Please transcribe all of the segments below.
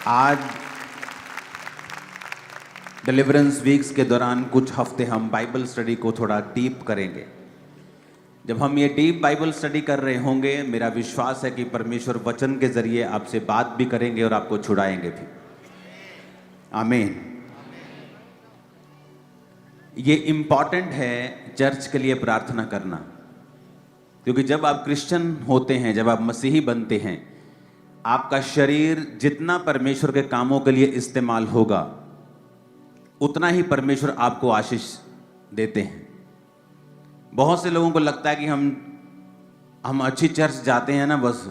आज deliverance weeks के दौरान कुछ हफ्ते हम बाइबल स्टडी को थोड़ा डीप करेंगे। जब हम ये डीप बाइबल स्टडी कर रहे होंगे, मेरा विश्वास है कि परमेश्वर वचन के जरिए आपसे बात भी करेंगे और आपको छुड़ाएंगे भी। आमीन। ये इम्पॉर्टेंट है चर्च के लिए प्रार्थना करना, क्योंकि जब आप क्रिश्चियन होते हैं, जब आप मसीही बनते हैं, आपका शरीर जितना परमेश्वर के कामों के लिए इस्तेमाल होगा, उतना ही परमेश्वर आपको आशीष देते हैं। बहुत से लोगों को लगता है कि हम अच्छी चर्च जाते हैं ना, बस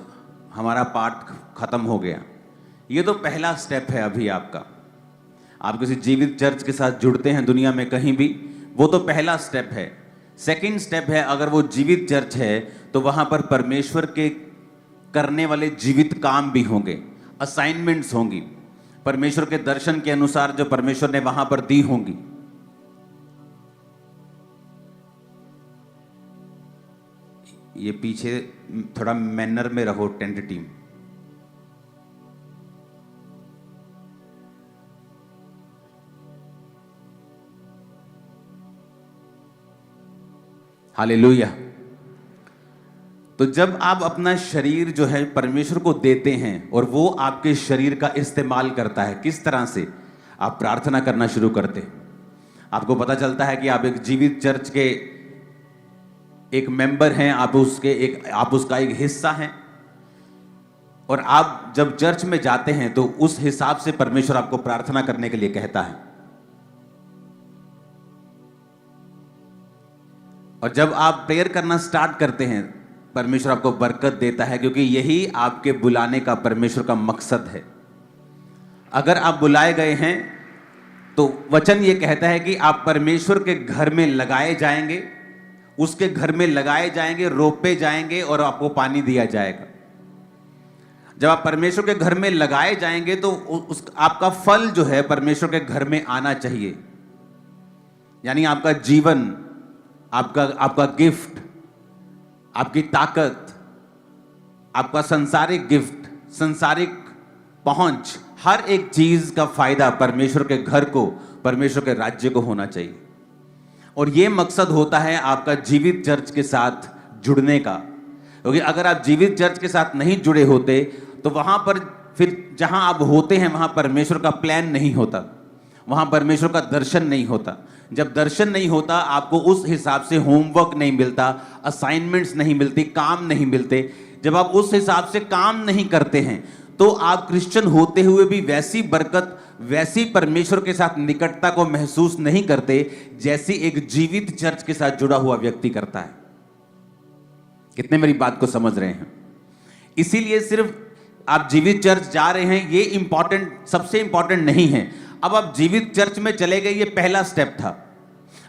हमारा पार्ट खत्म हो गया। ये तो पहला स्टेप है। अभी आप किसी जीवित चर्च के साथ जुड़ते हैं दुनिया में कहीं भी, वो तो पहला स्टेप है। सेकंड स्टेप है, अगर वो जीवित चर्च है तो वहां पर परमेश्वर के करने वाले जीवित काम भी होंगे, असाइनमेंट्स होंगी, परमेश्वर के दर्शन के अनुसार जो परमेश्वर ने वहां पर दी होंगी। ये पीछे थोड़ा मैनर में रहो टेंट टीम। हालेलुया। तो जब आप अपना शरीर जो है परमेश्वर को देते हैं और वो आपके शरीर का इस्तेमाल करता है, किस तरह से आप प्रार्थना करना शुरू करते हैं। आपको पता चलता है कि आप एक जीवित चर्च के एक मेंबर हैं, आप उसका एक हिस्सा हैं, और आप जब चर्च में जाते हैं तो उस हिसाब से परमेश्वर आपको प्रार्थना करने के लिए कहता है। और जब आप प्रेयर करना स्टार्ट करते हैं, परमेश्वर आपको बरकत देता है, क्योंकि यही आपके बुलाने का परमेश्वर का मकसद है। अगर आप बुलाए गए हैं तो वचन ये कहता है कि आप परमेश्वर के घर में लगाए जाएंगे, उसके घर में लगाए जाएंगे, रोपे जाएंगे और आपको पानी दिया जाएगा। जब आप परमेश्वर के घर में लगाए जाएंगे तो आपका फल जो है परमेश्वर के घर में आना चाहिए। यानी आपका जीवन, आपका गिफ्ट, आपकी ताकत, आपका संसारिक गिफ्ट, संसारिक पहुंच, हर एक चीज का फायदा परमेश्वर के घर को, परमेश्वर के राज्य को होना चाहिए। और यह मकसद होता है आपका जीवित चर्च के साथ जुड़ने का। क्योंकि अगर आप जीवित चर्च के साथ नहीं जुड़े होते तो वहां पर फिर जहां आप होते हैं वहां परमेश्वर का प्लान नहीं होता, वहां परमेश्वर का दर्शन नहीं होता। जब दर्शन नहीं होता, आपको उस हिसाब से होमवर्क नहीं मिलता, असाइनमेंट्स नहीं मिलती, काम नहीं मिलते। जब आप उस हिसाब से काम नहीं करते हैं तो आप क्रिश्चियन होते हुए भी वैसी बरकत, वैसी परमेश्वर के साथ निकटता को महसूस नहीं करते जैसी एक जीवित चर्च के साथ जुड़ा हुआ व्यक्ति करता है। कितने मेरी बात को समझ रहे हैं? इसीलिए सिर्फ आप जीवित चर्च जा रहे हैं ये इंपॉर्टेंट, सबसे इंपॉर्टेंट नहीं है। अब आप जीवित चर्च में चले गए, ये पहला स्टेप था।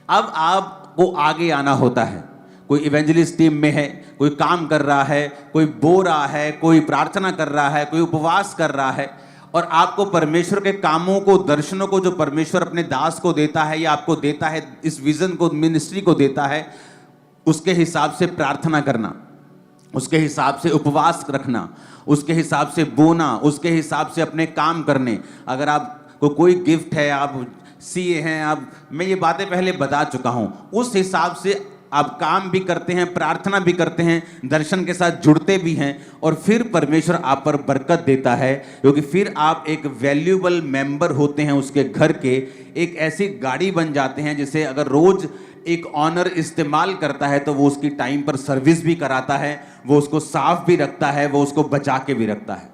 अब आपको आगे आना होता है। कोई इवेंजलिस्ट टीम में है, कोई काम कर रहा है, कोई बो रहा है, कोई प्रार्थना कर रहा है, कोई उपवास कर रहा है, और आपको परमेश्वर के कामों को, दर्शनों को जो परमेश्वर अपने दास को देता है या आपको देता है, इस विजन को, मिनिस्ट्री को देता है, उसके हिसाब से प्रार्थना करना, उसके हिसाब से उपवास रखना, उसके हिसाब से बोना, उसके हिसाब से अपने काम करने। अगर आपको कोई गिफ्ट है, आप सीए हैं, मैं ये बातें पहले बता चुका हूं, उस हिसाब से आप काम भी करते हैं, प्रार्थना भी करते हैं, दर्शन के साथ जुड़ते भी हैं, और फिर परमेश्वर आप पर बरकत देता है। क्योंकि फिर आप एक वैल्यूएबल मेंबर होते हैं उसके घर के। एक ऐसी गाड़ी बन जाते हैं जिसे अगर रोज एक ऑनर इस्तेमाल करता है तो वो उसकी टाइम पर सर्विस भी कराता है, वो उसको साफ भी रखता है, वो उसको बचा के भी रखता है।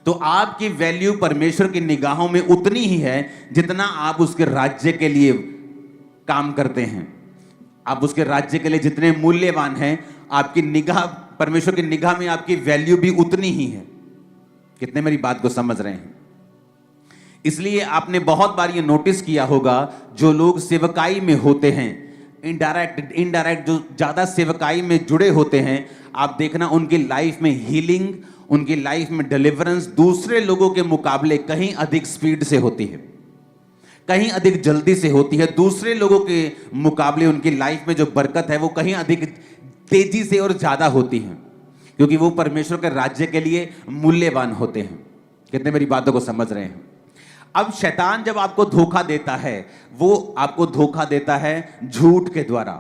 तो आपकी वैल्यू परमेश्वर की निगाहों में उतनी ही है जितना आप उसके राज्य के लिए काम करते हैं। आप उसके राज्य के लिए जितने मूल्यवान हैं, आपकी निगाह, परमेश्वर की निगाह में आपकी वैल्यू भी उतनी ही है। कितने मेरी बात को समझ रहे हैं? इसलिए आपने बहुत बार ये नोटिस किया होगा, जो लोग सेवकाई में होते हैं, इनडायरेक्ट जो ज्यादा सेवकाई में जुड़े होते हैं, आप देखना उनकी लाइफ में हीलिंग, उनकी लाइफ में डिलीवरेंस दूसरे लोगों के मुकाबले कहीं अधिक स्पीड से होती है, कहीं अधिक जल्दी से होती है। दूसरे लोगों के मुकाबले उनकी लाइफ में जो बरकत है वो कहीं अधिक तेजी से और ज्यादा होती है, क्योंकि वो परमेश्वर के राज्य के लिए मूल्यवान होते हैं। कितने मेरी बातों को समझ रहे हैं? अब शैतान जब आपको धोखा देता है, वो आपको धोखा देता है झूठ के द्वारा,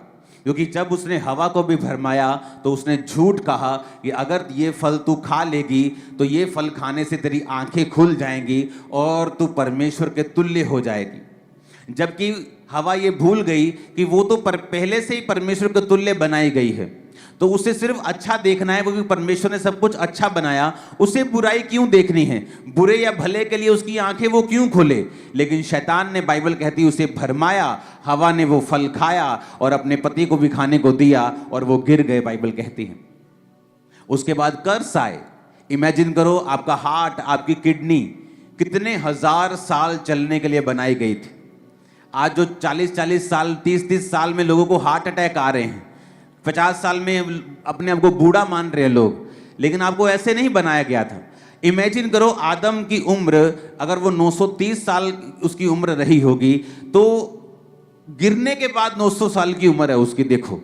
क्योंकि जब उसने हवा को भी भरमाया तो उसने झूठ कहा कि अगर ये फल तू खा लेगी तो ये फल खाने से तेरी आंखें खुल जाएंगी और तू परमेश्वर के तुल्य हो जाएगी। जबकि हवा ये भूल गई कि वो तो पहले से ही परमेश्वर के तुल्य बनाई गई है, तो उसे सिर्फ अच्छा देखना है, क्योंकि परमेश्वर ने सब कुछ अच्छा बनाया, उसे बुराई क्यों देखनी है? बुरे या भले के लिए उसकी आंखें वो क्यों खोले? लेकिन शैतान ने, बाइबल कहती है, उसे भरमाया, हवा ने वो फल खाया और अपने पति को भी खाने को दिया और वो गिर गए, बाइबल कहती है। उसके बाद कर्स आए। इमेजिन करो, आपका हार्ट, आपकी किडनी कितने हजार साल चलने के लिए बनाई गई थी। आज जो 40-40 साल, 30-30 साल में लोगों को हार्ट अटैक आ रहे हैं, 50 साल में अपने आप को बूढ़ा मान रहे हैं लोग, लेकिन आपको ऐसे नहीं बनाया गया था। इमेजिन करो, आदम की उम्र अगर वो 930 साल उसकी उम्र रही होगी, तो गिरने के बाद 900 साल की उम्र है उसकी। देखो,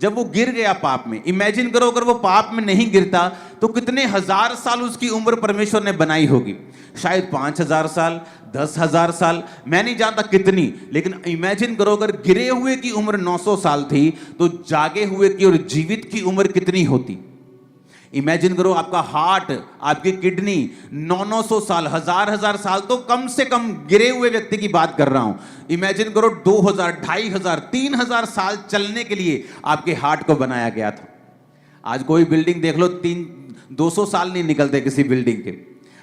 जब वो गिर गया पाप में, इमेजिन करो अगर वो पाप में नहीं गिरता तो कितने हजार साल उसकी उम्र परमेश्वर ने बनाई होगी। शायद 5000 साल, 10,000 साल, मैं नहीं जानता कितनी, लेकिन इमेजिन करो अगर गिरे हुए की उम्र 900 साल थी तो जागे हुए की और जीवित की उम्र कितनी होती। इमेजिन करो, आपका हार्ट, आपकी किडनी 900 साल, हजार साल, तो कम से कम गिरे हुए व्यक्ति की बात कर रहा हूं। इमेजिन करो 2000, 2500, 3000 साल चलने के लिए आपके हार्ट को बनाया गया था। आज कोई बिल्डिंग देख लो, 200 साल नहीं निकलते किसी बिल्डिंग के।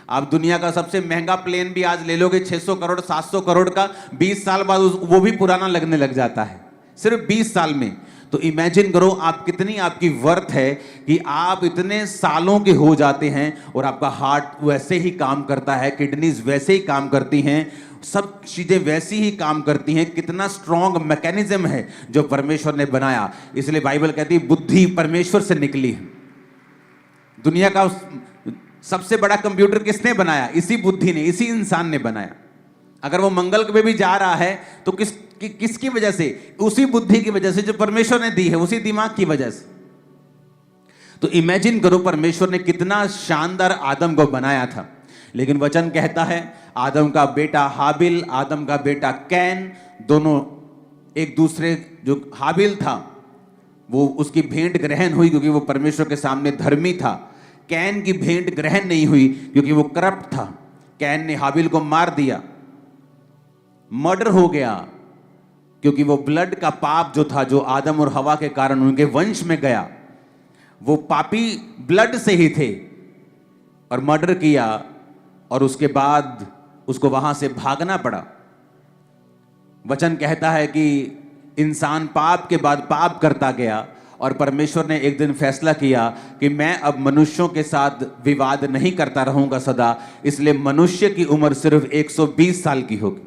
आप दुनिया का सबसे महंगा प्लेन भी आज ले लोगे, 600 करोड़, 700 करोड़ का, 20 साल बाद वो भी पुराना लगने लग जाता है, सिर्फ 20 साल में। तो इमेजिन करो आप कितनी आपकी वर्थ है कि आप इतने सालों के हो जाते हैं और आपका हार्ट वैसे ही काम करता है, किडनीज वैसे ही काम करती हैं, सब चीजें वैसी ही काम करती हैं। कितना स्ट्रॉन्ग मैकेनिज्म है जो परमेश्वर ने बनाया। इसलिए बाइबल कहती है बुद्धि परमेश्वर से निकली है। दुनिया का सबसे बड़ा कंप्यूटर किसने बनाया? इसी बुद्धि ने, इसी इंसान ने बनाया। अगर वो मंगल पे भी जा रहा है तो किसकी वजह से? उसी बुद्धि की वजह से जो परमेश्वर ने दी है, उसी दिमाग की वजह से। तो इमेजिन करो परमेश्वर ने कितना शानदार आदम को बनाया था। लेकिन वचन कहता है आदम का बेटा हाबिल, आदम का बेटा कैन, दोनों एक दूसरे, जो हाबिल था वो उसकी भेंट ग्रहण हुई क्योंकि वो परमेश्वर के सामने धर्मी था। कैन की भेंट ग्रहण नहीं हुई क्योंकि वो करप्ट था। कैन ने हाबिल को मार दिया, मर्डर हो गया, क्योंकि वो ब्लड का पाप जो था, जो आदम और हवा के कारण उनके वंश में गया, वो पापी ब्लड से ही थे और मर्डर किया और उसके बाद उसको वहां से भागना पड़ा। वचन कहता है कि इंसान पाप के बाद पाप करता गया और परमेश्वर ने एक दिन फैसला किया कि मैं अब मनुष्यों के साथ विवाद नहीं करता रहूंगा सदा, इसलिए मनुष्य की उम्र सिर्फ 120 साल की होगी।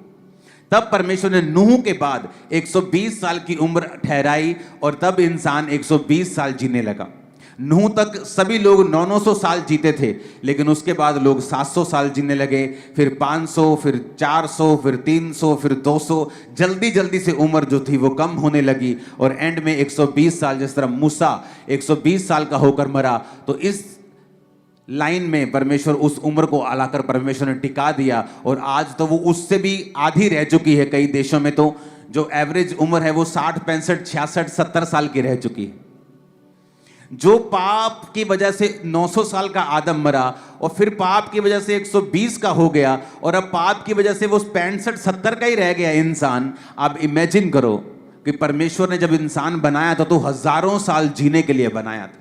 तब परमेश्वर ने नूह के बाद 120 साल की उम्र ठहराई और तब इंसान 120 साल जीने लगा। नूह तक सभी लोग 900 साल जीते थे, लेकिन उसके बाद लोग 700 साल जीने लगे, फिर 500, फिर 400, फिर 300, फिर 200। जल्दी जल्दी से उम्र जो थी वो कम होने लगी और एंड में 120 साल, जिस तरह मूसा 120 साल का होकर मरा, तो इस लाइन में परमेश्वर उस उम्र को आलाकर परमेश्वर ने टिका दिया और आज तो वो उससे भी आधी रह चुकी है। कई देशों में तो जो एवरेज उम्र है वो 60, 65, 66, 70 साल की रह चुकी है। जो पाप की वजह से 900 साल का आदम मरा और फिर पाप की वजह से 120 का हो गया और अब पाप की वजह से वो 65, 70 का ही रह गया इंसान। आप इमेजिन करो कि परमेश्वर ने जब इंसान बनाया था तो हजारों साल जीने के लिए बनाया था।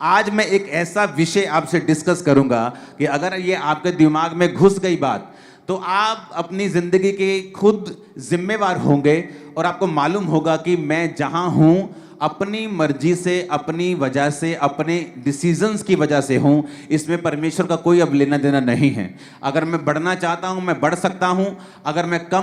आज मैं एक ऐसा विषय आपसे डिस्कस करूंगा कि अगर ये आपके दिमाग में घुस गई बात तो आप अपनी जिंदगी के खुद जिम्मेवार होंगे और आपको मालूम होगा कि मैं जहां हूं अपनी मर्जी से, अपनी वजह से, अपने डिसीजंस की वजह से हूं, इसमें परमेश्वर का कोई अब लेना देना नहीं है। अगर मैं बढ़ना चाहता हूं मैं बढ़ सकता हूं, अगर मैं कम